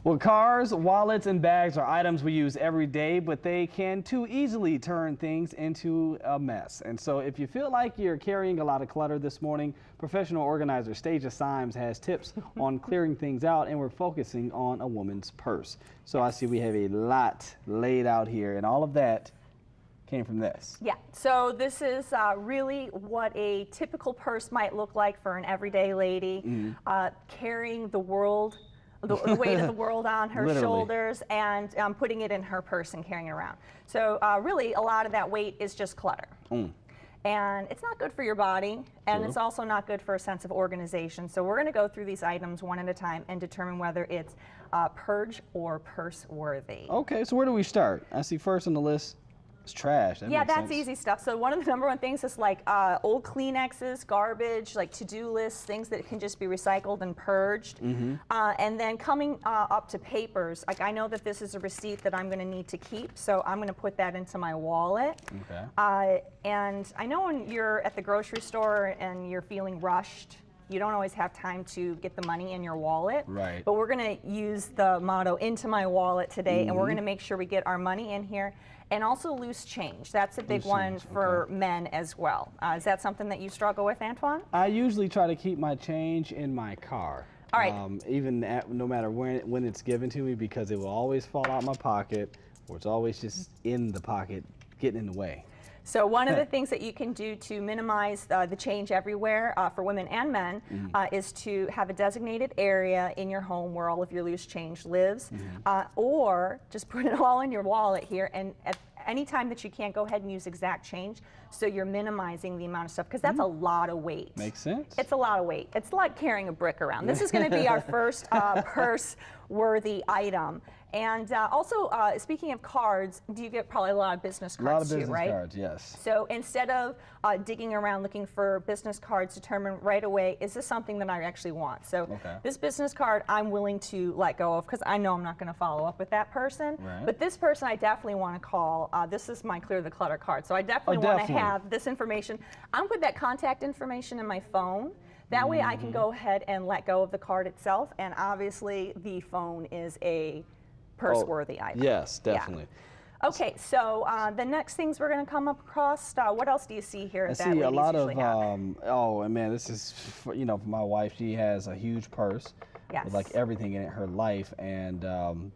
Well, cars, wallets, and bags are items we use every day, but they can too easily turn things into a mess. And so if you feel like you're carrying a lot of clutter this morning, professional organizer Stasia Symes has tips on clearing things out, and we're focusing on a woman's purse. So I see we have a lot laid out here, and all of that came from this. Yeah, so this is really what a typical purse might look like for an everyday lady, carrying the world, the weight of the world on her shoulders, and putting it in her purse and carrying it around. So really, a lot of that weight is just clutter. And it's not good for your body, and it's also not good for a sense of organization. So we're going to go through these items one at a time and determine whether it's purge or purse worthy. Okay, so where do we start? I see first on the list is trash. Yeah, that's easy stuff. So one of the #1 things is like old Kleenexes, garbage, like to-do lists, things that can just be recycled and purged. And then coming up to papers, like I know that this is a receipt that I'm going to need to keep, so I'm going to put that into my wallet. And I know when you're at the grocery store and you're feeling rushed, you don't always have time to get the money in your wallet. But we're going to use the motto, into my wallet today, and we're going to make sure we get our money in here. And also loose change. That's a big one for men as well. Is that something that you struggle with, Antoine? I usually try to keep my change in my car. All right. No matter when it's given to me, because it will always fall out my pocket, or it's always just in the pocket, getting in the way. So one of the things that you can do to minimize the change everywhere for women and men is to have a designated area in your home where all of your loose change lives, or just put it all in your wallet here, and at any time that you can't, go ahead and use exact change, so you're minimizing the amount of stuff, because that's a lot of weight. Makes sense. It's a lot of weight. It's like carrying a brick around. This is going to be our first purse-worthy item. And also, speaking of cards, you get probably a lot of business cards A lot of too, business right? cards, yes. So instead of digging around looking for business cards, determine right away, is this something that I actually want? So this business card I'm willing to let go of, because I know I'm not going to follow up with that person. But this person I definitely want to call. This is my Clear the Clutter card. So I definitely want to have this information. I'm going to put that contact information in my phone. That way I can go ahead and let go of the card itself. And obviously the phone is a purse-worthy item. Yes, definitely. Okay, so the next things we're going to come across, what else do you see here? I see a lot of, oh, and man, this is, for my wife. She has a huge purse with like everything in it, her life, and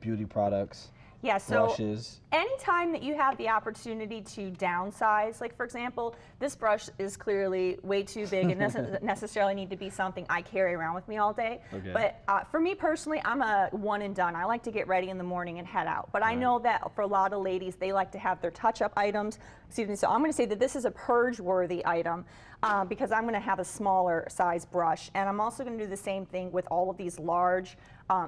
beauty products. Brushes. Anytime that you have the opportunity to downsize, like for example, this brush is clearly way too big. It doesn't necessarily need to be something I carry around with me all day. But for me personally, I'm a one and done. I like to get ready in the morning and head out. But I know that for a lot of ladies, they like to have their touch-up items. Excuse me. So I'm going to say that this is a purge-worthy item because I'm going to have a smaller size brush. And I'm also going to do the same thing with all of these large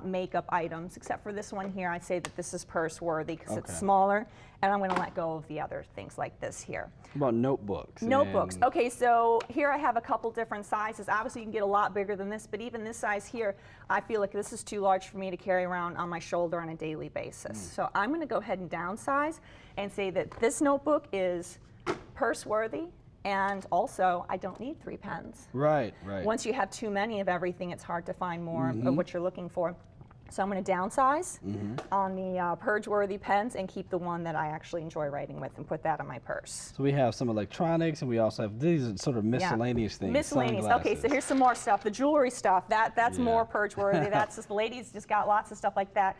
makeup items, except for this one here. I'd say that this is purse worthy because it's smaller, and I'm going to let go of the other things like this here. What about notebooks? Notebooks. Okay, so here I have a couple different sizes. Obviously you can get a lot bigger than this, but even this size here, I feel like this is too large for me to carry around on my shoulder on a daily basis. So I'm going to go ahead and downsize and say that this notebook is purse worthy. And also, I don't need 3 pens. Once you have too many of everything, it's hard to find more of what you're looking for. So I'm going to downsize on the purge-worthy pens and keep the one that I actually enjoy writing with and put that in my purse. So we have some electronics, and we also have these sort of miscellaneous things. Miscellaneous. Okay, so here's some more stuff. The jewelry stuff, that's more purge-worthy. That's just, the ladies just got lots of stuff like that.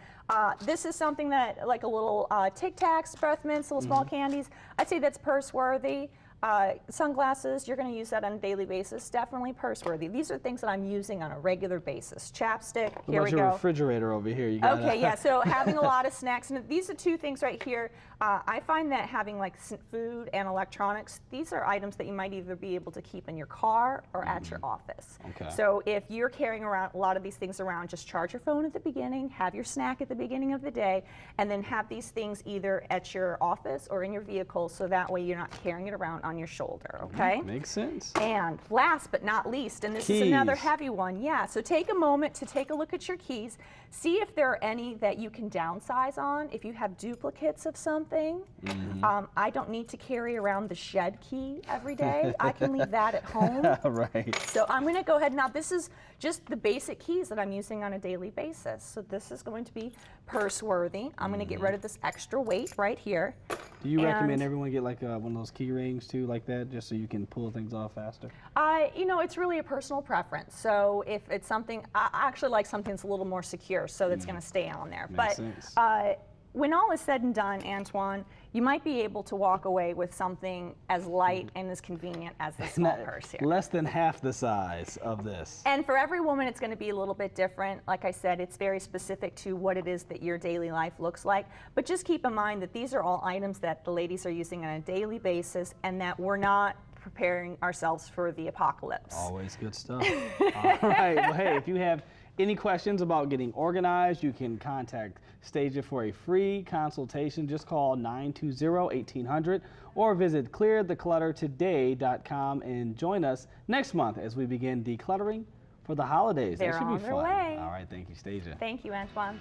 This is something that, like a little Tic Tacs, breath mints, little small candies. I'd say that's purse-worthy. Sunglasses, you're going to use that on a daily basis. Definitely purse-worthy. These are things that I'm using on a regular basis. Chapstick, here we go. Your refrigerator over here. Okay, yeah, so having a lot of snacks. And these are 2 things right here. I find that having like food and electronics, these are items that you might either be able to keep in your car or at your office. So if you're carrying around a lot of these things around, just charge your phone at the beginning, have your snack at the beginning of the day, and then have these things either at your office or in your vehicle, so that way you're not carrying it around on your shoulder, okay? Makes sense. And last but not least, and this Keys. is another heavy one, yeah, so take a moment to take a look at your keys. See if there are any that you can downsize on, if you have duplicates of something. I don't need to carry around the shed key every day. I can leave that at home. Right. So I'm going to go ahead. Now, this is just the basic keys that I'm using on a daily basis. So this is going to be purse worthy. I'm going to get rid of this extra weight right here. Do you recommend everyone get like one of those key rings too, like that, just so you can pull things off faster? You know, it's really a personal preference. So if it's something, I actually like something that's a little more secure, so that's going to stay on there. Makes sense. When all is said and done, Antoine, you might be able to walk away with something as light and as convenient as the small purse here. Less than half the size of this. And for every woman, it's going to be a little bit different. Like I said, it's very specific to what it is that your daily life looks like. But just keep in mind that these are all items that the ladies are using on a daily basis and that we're not preparing ourselves for the apocalypse. Always good stuff. All right. Well, hey, if you have any questions about getting organized, you can contact Stasia for a free consultation. Just call 920-1800 or visit clearthecluttertoday.com and join us next month as we begin decluttering for the holidays. They're that should be on their fun. way. All right. Thank you, Stasia. Thank you, Antoine.